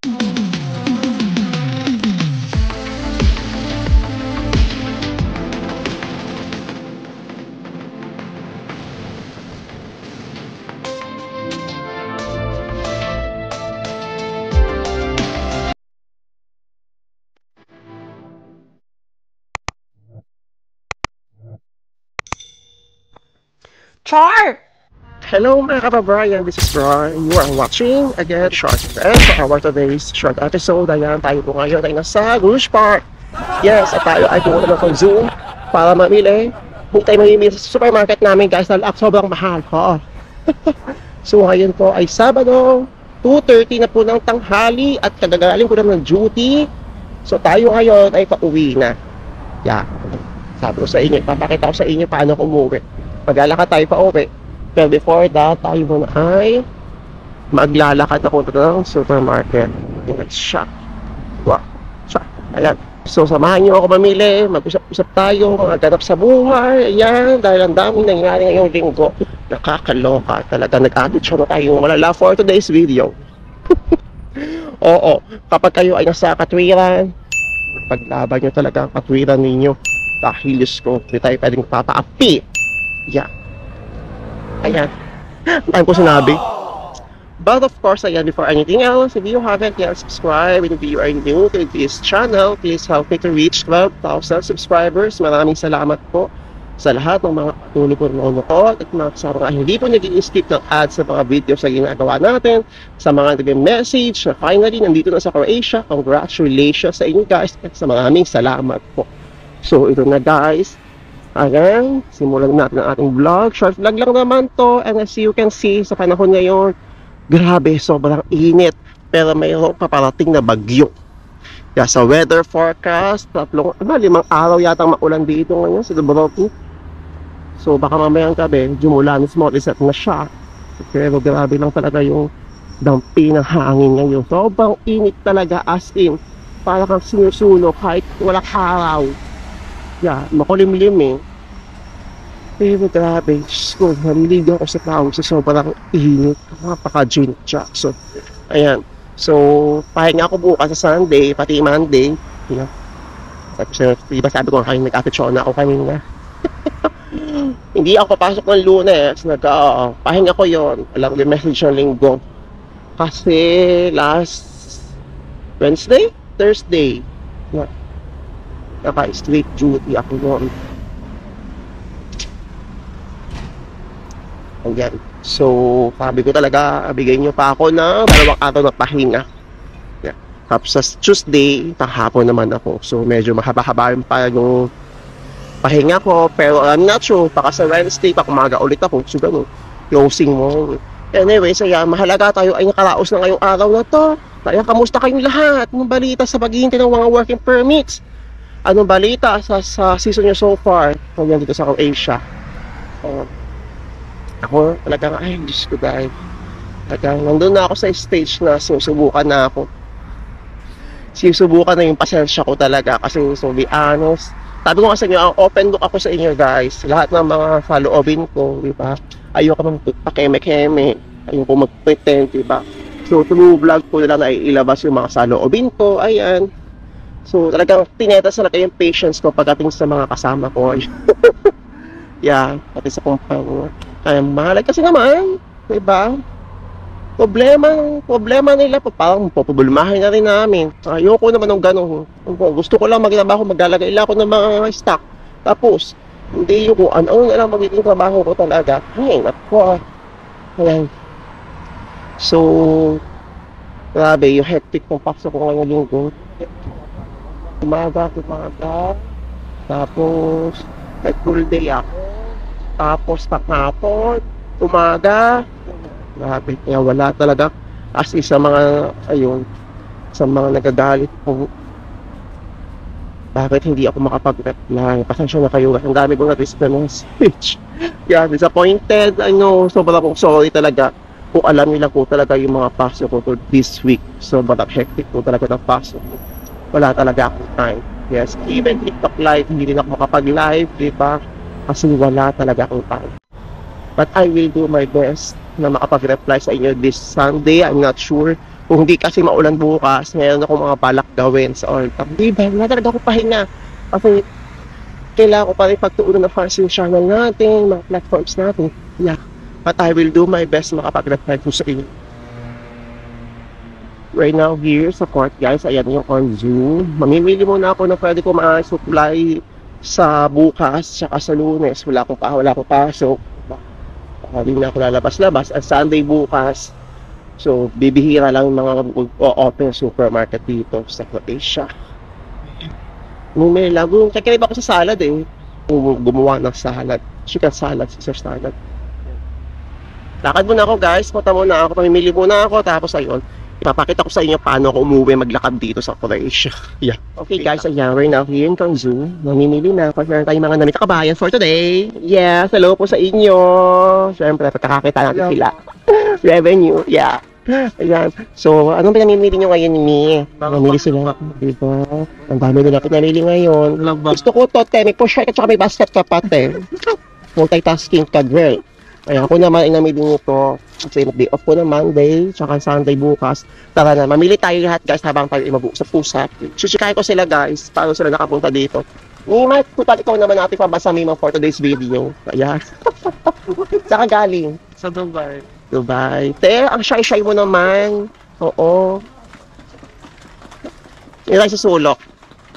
Char! Hello mga kababayan, this is Brian. You are watching again Short Event for our today's short episode. Ayan, tayo po ngayon ay nasa Rouge Park. Yes, at tayo ay pumunta ng Zoom para mamili. Kung tayo mamimili sa supermarket namin guys, dahil sobrang mahal ko. So ngayon po ay Sabado, 2:30 na po ng tanghali at kadagaling ko na ng duty. So tayo ngayon ay pauwi na. Yeah, sabi ko sa inyo, papakita ko sa inyo paano ko umuwi. Maglalakad tayo pa uwi. Pero before that, tayo muna ay maglalakad ako ng supermarket. Let's shop. Wow. Shop. Ayan. So, samahan nyo ako mamili. Mag-usap-usap tayo. Maghanap sa buhay. Ayan. Dahil ang daming nangyari ngayong linggo. Nakakaloka. Talaga nag-attitude na tayo. Malala for today's video. Oo. Kapag kayo ay nasa katwiran, paglaban nyo talaga ang katwiran ninyo. Dahil Diyos ko, hindi tayo pwedeng papaapi. Yeah. Ayan. Ano ko sinabi? But of course, ayan, before anything else, if you haven't yet subscribed, and if you are new to this channel, please help me to reach 12,000 subscribers. Maraming salamat po sa lahat ng mga patuloy po nanonood at mga kasama nga hindi po nag-i-skip ng ads sa mga videos na ginagawa natin, sa mga nag-message na finally nandito na sa Croatia. Congratulations sa inyo guys at sa maraming salamat po. So, ito na guys. Ayan, simulan natin ang ating vlog. Short vlog lang naman to. And as you can see, sa panahon ngayon, grabe, sobrang init. Pero mayroong paparating na bagyo. Kaya sa weather forecast, 5 araw yata maulan dito ngayon sa Dubrovnik. So baka mamayang gabi, Jumulanis Morissette na siya. Pero grabe lang talaga yung dampi ng hangin ngayon. Sobrang init talaga, as in, para kang sinusunog kahit walang araw. Yeah, makulimlim eh. Pero grabe, so, naliligaw ako sa tao sa sobrang init. Napaka-Jane Jackson. Ayan. So, pahinga ako bukas sa Sunday, pati Monday. Yeah. Sabi ko kayo, nag-apitsyon na ako kanina. Hindi ako papasok ng Lunes. Pahinga ko yon. Alam ko yung message ng linggo. Kasi last Wednesday? Thursday. Yeah. Naka-street duty ako noon. Ayan. So, sabi ko talaga, bigay nyo pa ako ng 2 araw na pahinga. Yeah. Tapos sa Tuesday, tahapon naman ako. So, medyo mahaba-haba pa yung pahinga ko. Pero I'm not sure, baka sa Wednesday, pa kumaga ulit ako. So, gano'n, closing mo. Anyway, so yan, mahalaga tayo ay nakaraos na ngayong araw na to. Kaya, kamusta kayong lahat? Anong balita sa paghihintay ng mga working permits? Anong balita sa season nyo so far? Kung dito sa Croatia. Ako talagang, ay Diyos ko dahil talagang nandun na ako sa stage na sinusubukan na ako. Sinusubukan na yung pasensya ko talaga. Kasi so be honest, sabi ko kasi nyo, open look ako sa inyo guys. Lahat ng mga follow-upin ko, diba? Ayoko magpakeme-keme, ayoko mag-pretend, diba? So through vlog ko na lang na ilabas yung mga follow-upin ko. Ayan. So, talagang tinetas talaga yung patience ko pagdating sa mga kasama ko. Yeah, pati sa kumpanya. Kaya mahalag kasi naman, diba? Problema nila, parang popobulmahin na rin namin. Ayoko naman ng gano'n. Gusto ko lang magtrabaho, maglalagay lang ako ng mga stock. Tapos, hindi yung kung ano na lang magiging trabaho ko talaga. Ay, naku. Ayan. So, grabe, yung hectic kong pasok ko ngayong linggo. Umaga, tapos nag-full day ako, tapos pakapon, umaga, grabe, kaya wala talaga, as in sa mga, ayun, sa mga nagagalit po, bakit hindi ako makapag-reply, pasensya na kayo, ang dami kong na-risk na message, yeah, disappointed, I know, sobrang akong sorry talaga, kung alam nila ko talaga yung mga pasok ko this week, sobrang hectic ko talaga ng pasok ko. Wala talaga akong time. Yes, even TikTok live, hindi rin ako makapag-live, diba? Kasi wala talaga akong time. But I will do my best na makapag-reply sa inyo this Sunday. I'm not sure Kung hindi kasi maulan bukas, meron akong mga balak gawin sa all time. Diba? Wala talaga ako pahinga. Kasi kailangan ko pa rin pagtuunan ng fans yung channel natin, mga platforms natin. Yeah. But I will do my best makapag-reply ko sa inyo. Right now here sa court guys, ayan yung on Zoom. Mamimili muna ako na pwede ko ma-supply sa bukas tsaka sa Lunes. Wala akong pasok. Hindi na ako lalabas-labas. At Sunday bukas, so bibihira lang yung mga open supermarket dito sa Croatia. May lago. Kaya ako sa salad eh. Gumawa ng salad. Chicken salad, Caesar salad. Lakad muna ako guys. Punta muna ako. Pamimili muna ako. Tapos ayun, ipapakita ko sa inyo paano ako umuwi maglakad dito sa Croatia. Yeah. Okay guys, ayan. We're now here in Kanzu. Mamimili na ako. Meron tayong mga damit na kabayan for today. Yes, hello po sa inyo. Siyempre, pagkakakita natin sila. Revenue, yeah. Ayan. So, anong pinamimili nyo ngayon ni? Mamili sila. Diba? Ang dami nila pinamili ngayon. Gusto ko to, te. May push at saka may basket ka pa, te. Multitasking ka, girl. Ayan, ako naman ay namili nito. Kasi mag-day off ko na Monday, tsaka Sunday bukas. Tara na, mamili tayo lahat guys habang tayo mag-uusap-usap. Susikay ko sila guys, paano sila nakapunta dito. Mima, tutal ikaw naman natin pabasa Mima for today's video. Ayan. Saka galing? Sa Dubai. Dubai. Te, ang shy-shy mo naman. Oo. Ito tayo sa sulok.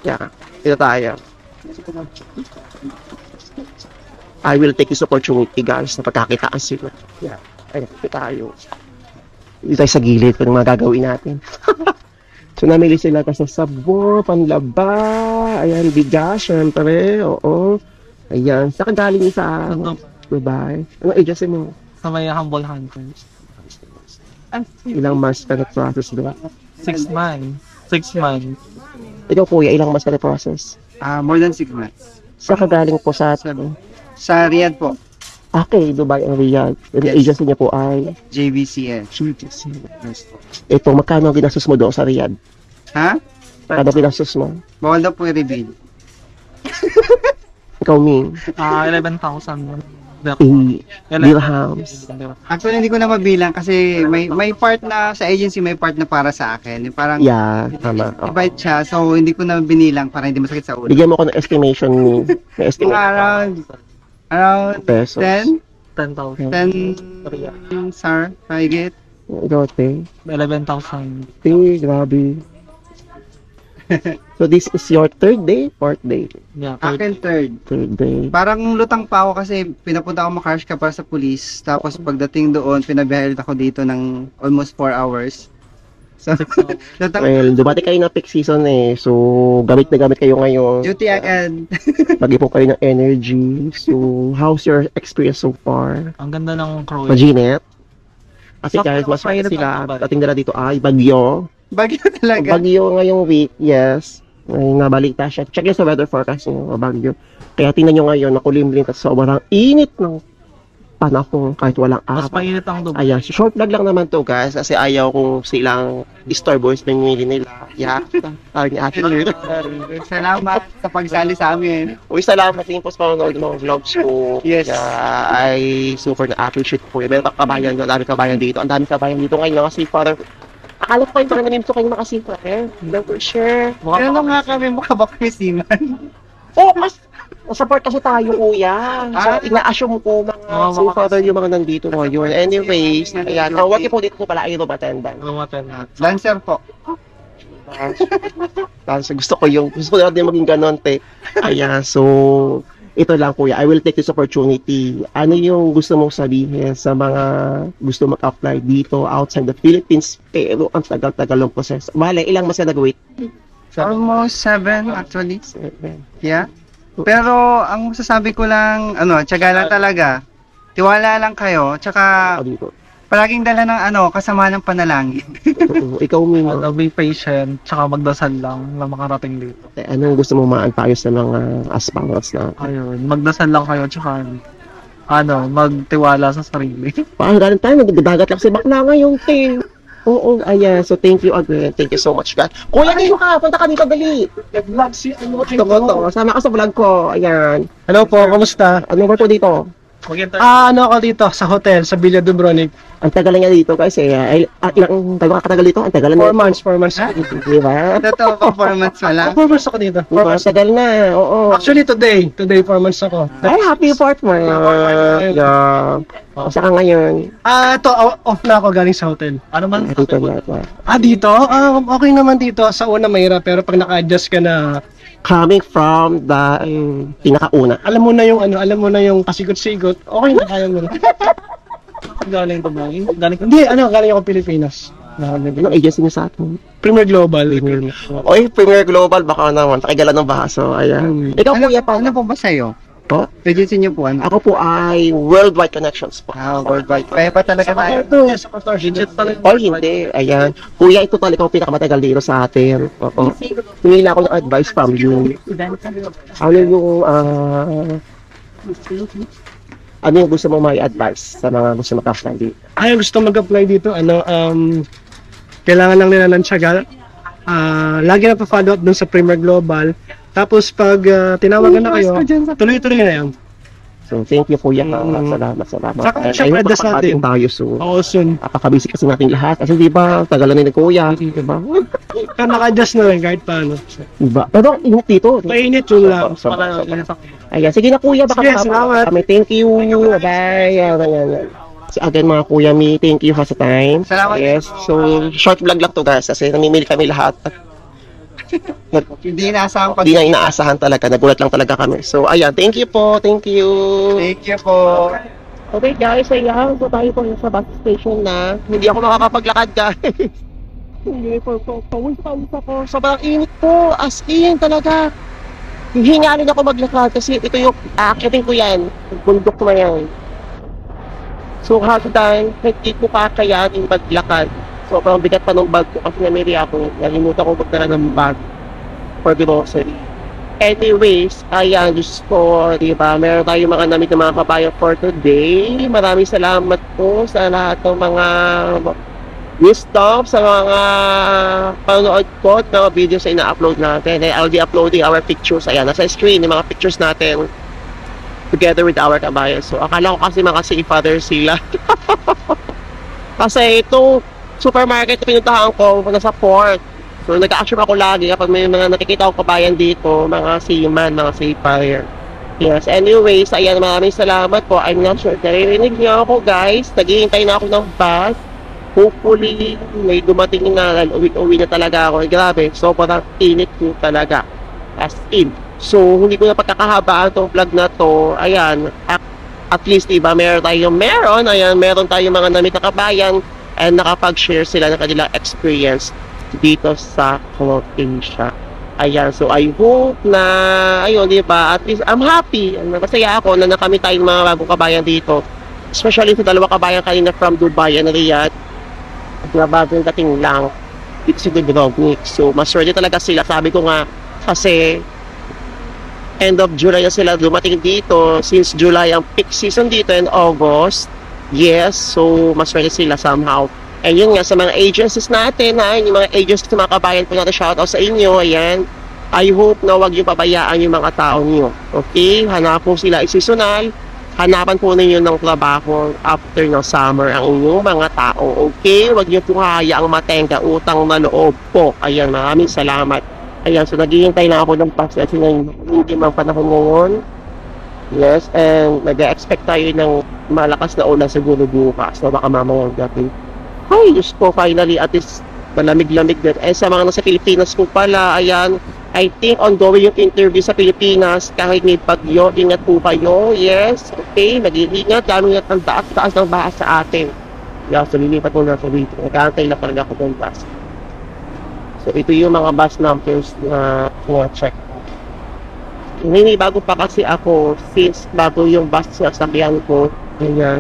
Yeah, ito tayo. I will take this opportunity guys na pagkakitaan sila. Yeah. Ayan, ito tayo. Ito tayo sa gilid kung mga gagawin natin. So, namili sila kasi sabon, panlaba, ayan, bigas, syempre, oo. Ayan, saka galing sa Dubai. Ano agency mo? Sa may Humble Hunters. Ilang months ka na-process doon? 6 months. 6 months. Ikaw kuya, ilang months ka na-process? More than 6 months. Saka galing po sa Sa Riyadh po. Okay, Dubai ang Riyadh. Yung Yes. agency niya po ay JVCN. Yes. Ito, magkano ang ginastos mo doon sa Riyadh? Ha? Magkano ginastos mo? Bawal daw po i-reveal. Ikaw, Ming? 11,000. Dirhams. Actually, hindi ko na mabilang kasi may part na sa agency, may part na para sa akin. Yung parang Yeah, tama. Oh. divide siya. So, hindi ko na binilang para hindi masakit sa ulo. Bigyan mo ko ng estimation ni Mga estimate around pesos. 10? 10,000. 10 sir, higit. Ikaw, te. 11,000. Te, grabe. So, this is your third day? Fourth day? Yeah, Akin third. Third day. Parang lutang pa ako kasi pinapunta ako Makarsh ka para sa police. Tapos pagdating doon, pinabiyahe ako dito ng almost 4 hours. So, lutang Well, dumati kayo na peak season eh. So, gamit na gamit kayo ngayon. duty agad. Mag-ipon kayo ng energy. So, how's your experience so far? Ang ganda ng Croatia. Maginit? Kasi Sakto guys, mas lang, mainit sila. lang naman. Dating nila dito ay bagyo. Bagyo talaga. Bagyo ngayong week, yes. May nabalita siya. Check yun sa weather forecast yung bagyo. Kaya tingnan nyo ngayon, nakulimlim at sobrang init ng panahon kahit walang Mas araw. mainit ang Dubai. Ayan, short vlog lang naman to guys kasi ayaw kong silang istorboys na nili nila. Yeah, parang ni Ate Lira. Salamat sa pagsali sa amin. Uy, salamat din po sa panonood ng mga vlogs ko. Yes. I super na-appreciate po. Meron kabayan, ang dami kabayan dito. Ang dami kabayan dito ngayon kasi para akala ko kayo parang naminto kayo makasipa eh. Don't for sure. Pero nung nga kami mukha ba kami siman? Oh, mas support kasi tayo kuya. So, ina-assume ko mga so father yung mga nandito ngayon. Anyways, ayan. Ang work po dito po pala ay attendant. Lumaten. Lancer po. So, gusto ko din maging ganon, te. Ayan, so, ito lang kuya, I will take this opportunity. Ano yung gusto mong sabihin sa mga gusto mag-apply dito outside the Philippines, pero ang tagal-tagal ng proseso. Mali, ilang mas ka nag-wait? Almost 7 actually. Yeah. Pero ang masasabi ko lang, tiyaga lang talaga. Tiwala lang kayo, tsaka Dito. palaging dala ng kasama ng panalangin. Ikaw, Mimo, Be patient, tsaka magdasal lang na makarating dito. anong gusto mong maantayos sa mga aspirants na? Ayun, magdasal lang kayo, tsaka magtiwala sa sarili. Parang ganun tayo, nagdadagat lang si bakla ngayong ting. Oo, ayan. So, thank you again. Thank you so much, guys. Kuya, dito ka. Punta ka dito, dali. Ito ko to. Sama ka sa vlog ko. Ayan. Hello po, kamusta? Anong work ko dito? Ano ako dito sa hotel sa Villa Dubrovnik. Ang tagal na niya dito guys eh. Ilang tagal ka katagal dito? Ang tagal na. 4 months. Di ba? Totoo, performance wala. 4 months ako dito. Diba? Ang tagal na. Oo. Actually, today 4 months ako. Ay, happy 4th month. Yeah. Saan ka ngayon? Ito, off na ako galing sa hotel. Ano man? Dito na. Dito? Okay naman dito. Sa una mahirap, pero pag naka-adjust ka na, Coming from the pinakauna. alam mo na yung pasigot-sigot, okay na, kaya mo na. Galing ba? Hindi, galing ako Pilipinas. Anong agency niyo sa atin? Premier Global. Oy, Premier Global, baka naman. Pakigalan ng baso. Ayan. Ikaw kuya pa. Ano po ba sa'yo? Po? Agency niyo po ano? Ako po ay Worldwide Connections po. Worldwide. Kaya pa talaga tayo. Sa consortium. Oh, hindi. Ayan. Kuya, ito talaga ang pinakamatagal dito sa atin. Oo. Hingi na ako ng advice from you. Ano yung, ano yung gusto mo may advice sa mga gusto mag-apply dito? Gusto mag-apply dito, kailangan lang nila ng tiyaga. Lagi na pa-follow up dun sa Premier Global. Tapos pag tinawagan na kayo, tuloy-tuloy na yan. So, thank you kuya. Salamat. Saka syempre, das natin. Tayo soon. Oo, soon. Napakabisi kasi natin lahat. Kasi di ba, tagalan na ni kuya. Di ba? Kaya naka-adjust na rin kahit paano. Diba? Pero init dito. Mainit yun lang. Ayan, sige na kuya. Baka Sige, salamat. kami. Thank you. Bye. Ayan. So again mga kuya mi, thank you for the time. Salamat. Yes. So, short vlog lang to guys. Kasi namimili kami lahat. Hindi inaasahan ko. Hindi na inaasahan talaga. Nagulat lang talaga kami. So, ayan. Thank you po. Thank you. Thank you po. Okay guys, ayan. So tayo po sa bus station na. Hindi ako makakapaglakad guys. Hindi po. Pawis ako. Sobrang init po. As in talaga. Hingalin ako maglakad kasi ito yung aakyatin ko yan. Bundok na yan. So hagdan, hindi ko kakayanin maglakad. Sobrang bigat pa ng bag ko kasi namili ako. Nalimutan ko magdala ng bag for grocery. Anyways, ayan, Diyos ko, diba? Meron tayong mga namit ng mga kabayan for today. Maraming salamat po sa lahat ng mga wisdom, sa mga panonood ko at mga videos na ina-upload natin. And I'll be uploading our pictures. Ayan, nasa screen yung mga pictures natin together with our kabayan. So, akala ko kasi mga father sila. Kasi itong supermarket na pinuntahan ko, nasa port. So, nag-action ako lagi kapag may mga nakikita ko kabayan dito, mga seaman, mga seafarer. Yes, anyways, ayan, maraming salamat po. I'm not sure, naririnig niyo ako guys. Naghihintay na ako ng bus. Hopefully, may dumating na, uwi na talaga ako. Grabe, sobrang init ko talaga. As in. So, hindi ko na pagkakahabaan itong vlog na to. Ayan, at least, diba, meron, ayan, meron tayong mga namit na kabayan and nakapag-share sila ng kanilang experience dito sa Croatia. Ayan, so I hope na, ayun, di ba, at least I'm happy. Masaya ako na nakami tayong mga bagong kabayan dito. Especially sa dalawa kabayan kanina from Dubai and Riyadh. Na bagong dating lang dito sa Dubrovnik. So, maswerte talaga sila. Sabi ko nga, kasi end of July na sila dumating dito. Since July ang peak season dito and August. Yes, so maswerte sila somehow. And yun nga, sa mga agencies natin, yung mga agencies na mga kabayan po natin, shoutout sa inyo, ayan. I hope na wag yung pabayaan yung mga tao nyo. Okay? Hanap po sila seasonal. Hanapan po ninyo ng trabaho after ng summer ang inyong mga tao. Okay? Wag nyo po hayaang matenga, utang na loob po. Ayan, maraming salamat. Ayan, so naghihintay lang ako ng pass kasi hindi mang panahon ngayon. Yes, and nag-expect tayo ng malakas na ulan siguro bukas. So baka mamayang gabi. Ay, Diyos ko, finally, at least malamig-lamig din. Eh, sa mga nasa Pilipinas po pala, ayan, I think ongoing yung interview sa Pilipinas kahit may bagyo, ingat po kayo. Yes, okay, nag-iingat, dami nga ang taas ng bahas sa atin. Yeah, so lilipat mo na sa dito. Nag-aantay na talaga ako ng bus. So ito yung mga bus numbers na check. Hindi, bago pa kasi ako, since bago yung bus sa sakyan ko, kaya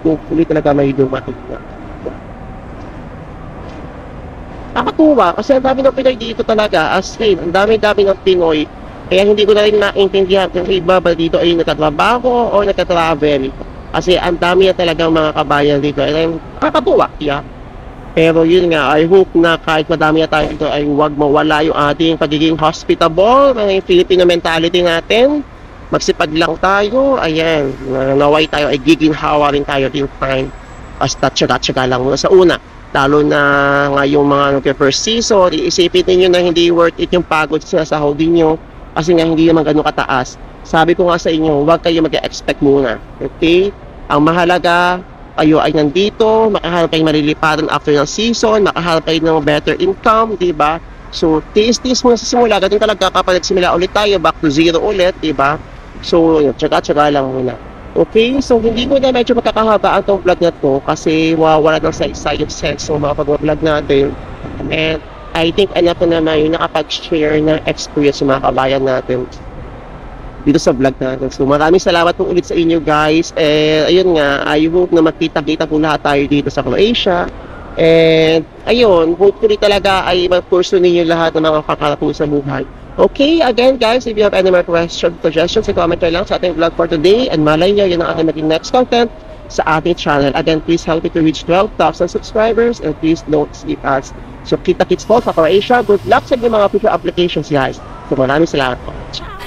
hopefully talaga may dumating na. Nakatuwa kasi ang dami ng Pinoy dito talaga, as in, ang dami-dami ng Pinoy. Kaya hindi ko na rin naintindihan kung iba ba dito ay nagtatrabaho o nagtatravel. Kasi ang dami na talagang mga kabayan dito. And nakakatuwa, yeah. Pero yun nga, I hope na kahit madami na tayo dito ay huwag mawala yung ating pagiging hospitable, yung Filipino mentality natin. Magsipag lang tayo, ayan, naway tayo ay giginhawa rin tayo din time. Basta tsaga-tsaga lang muna sa una. Lalo na ngayong mga first season, iisipin niyo na hindi worth it yung pagod sa sahodin nyo kasi nga hindi naman ganun kataas. Sabi ko nga sa inyo, huwag kayo mag-expect muna. Okay? Ang mahalaga, kayo ay nandito, makahanap kayo malilipatan after ng season, makahanap kayo ng better income, di ba? So, tiis-tiis muna sa simula, ganun talaga kapag nagsimula ulit tayo, back to zero ulit, di ba? So, tsaga-tsaga lang muna. Okay, so hindi ko na medyo magkakahabaan tong vlog na to kasi wala ng saysay yung sense ng mga pag-vlog natin. And I think enough na naman yung nakapag-share ng experience ng mga kabayan natin dito sa vlog natin. So maraming salamat po ulit sa inyo guys. And ayun nga, I hope na magkita-kita po lahat tayo dito sa Croatia. And ayun, hopefully talaga ay mag-pursue ninyo lahat ng mga kakalap po sa buhay. Okay, again guys, if you have any more questions, suggestions, comment lang sa ating vlog for today. And malay nyo, yun ang ating maging next content sa ating channel. Again, please help me to reach 12,000 subscribers and please don't skip us. So, kita-kits po sa Croatia. Good luck sa inyong mga future applications guys. So, maraming salamat po. Ciao!